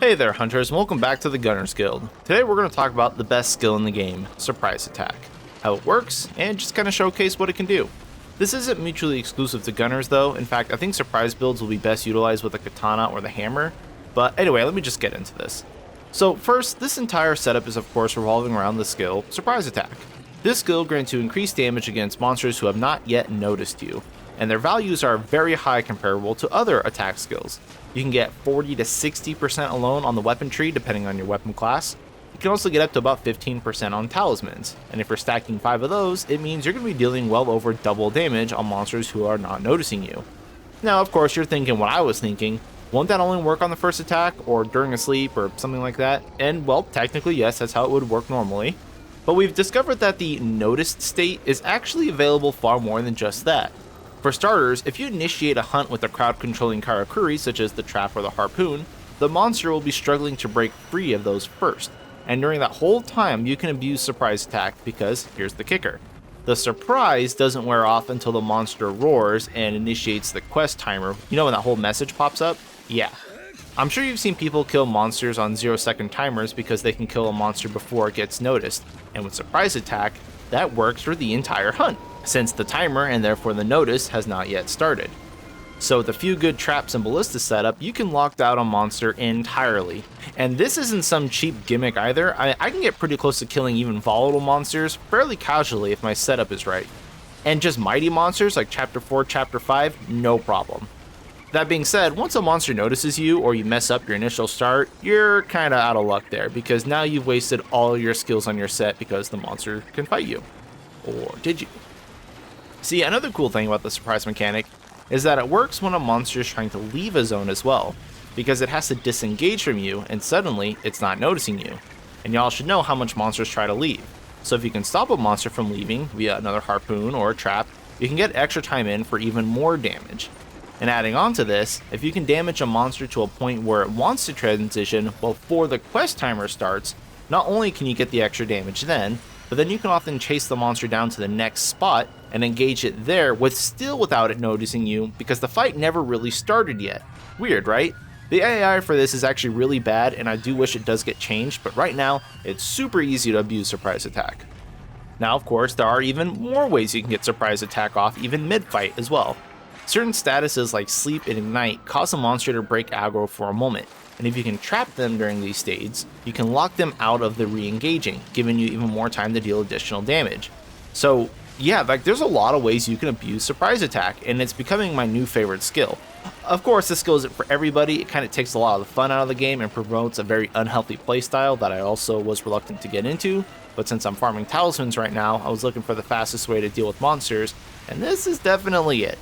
Hey there hunters, and welcome back to the Gunners Guild. Today we're going to talk about the best skill in the game, Surprise Attack, how it works, and just kind of showcase what it can do. This isn't mutually exclusive to Gunners though. In fact, I think surprise builds will be best utilized with the katana or the hammer. But anyway, let me just get into this. So first, this entire setup is of course revolving around the skill Surprise Attack. This skill grants you increased damage against monsters who have not yet noticed you, and their values are very high comparable to other attack skills. You can get 40 to 60% alone on the weapon tree depending on your weapon class. You can also get up to about 15% on talismans, and if you're stacking 5 of those, it means you're going to be dealing well over double damage on monsters who are not noticing you. Now of course you're thinking what I was thinking, won't that only work on the first attack or during a sleep or something like that? And well, technically yes, that's how it would work normally. But we've discovered that the noticed state is actually available far more than just that. For starters, if you initiate a hunt with a crowd-controlling karakuri such as the trap or the harpoon, the monster will be struggling to break free of those first, and during that whole time you can abuse surprise attack because, here's the kicker, the surprise doesn't wear off until the monster roars and initiates the quest timer. You know when that whole message pops up? Yeah. I'm sure you've seen people kill monsters on 0-second timers because they can kill a monster before it gets noticed, and with surprise attack, that works for the entire hunt, since the timer and therefore the notice has not yet started. So with a few good traps and ballistas set up, you can lock down a monster entirely. And this isn't some cheap gimmick either. I can get pretty close to killing even volatile monsters fairly casually if my setup is right. And just mighty monsters like Chapter 4, Chapter 5, no problem. That being said, once a monster notices you or you mess up your initial start, you're kinda out of luck there because now you've wasted all your skills on your set because the monster can fight you. Or did you? See, another cool thing about the surprise mechanic is that it works when a monster is trying to leave a zone as well, because it has to disengage from you and suddenly it's not noticing you. And y'all should know how much monsters try to leave. So if you can stop a monster from leaving via another harpoon or a trap, you can get extra time in for even more damage. And adding on to this, if you can damage a monster to a point where it wants to transition before the quest timer starts, not only can you get the extra damage then, but then you can often chase the monster down to the next spot and engage it there without it noticing you because the fight never really started yet. Weird, right? The AI for this is actually really bad and I do wish it does get changed, but right now it's super easy to abuse surprise attack. Now of course there are even more ways you can get surprise attack off even mid-fight as well. Certain statuses like sleep and ignite cause a monster to break aggro for a moment, and if you can trap them during these stages, you can lock them out of the re-engaging, giving you even more time to deal additional damage. So yeah, like there's a lot of ways you can abuse surprise attack, and it's becoming my new favorite skill. Of course, this skill isn't for everybody, it kind of takes a lot of the fun out of the game and promotes a very unhealthy playstyle that I also was reluctant to get into, but since I'm farming talismans right now, I was looking for the fastest way to deal with monsters, and this is definitely it.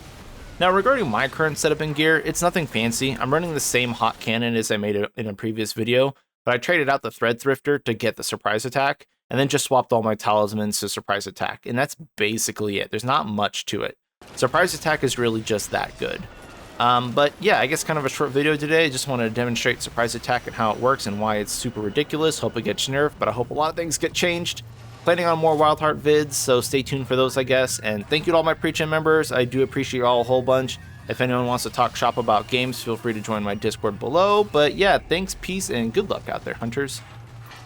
Now regarding my current setup and gear, it's nothing fancy. I'm running the same hot cannon as I made in a previous video, but I traded out the thread thrifter to get the surprise attack, and then just swapped all my talismans to surprise attack, and that's basically it. There's not much to it. Surprise attack is really just that good. But yeah, I guess kind of a short video today. I just wanted to demonstrate surprise attack and how it works and why it's super ridiculous. Hope it gets nerfed, but I hope a lot of things get changed. Planning on more Wild Heart vids, so stay tuned for those, I guess. And thank you to all my Preach-In members. I do appreciate you all a whole bunch. If anyone wants to talk shop about games, feel free to join my Discord below. But yeah, thanks, peace, and good luck out there, hunters.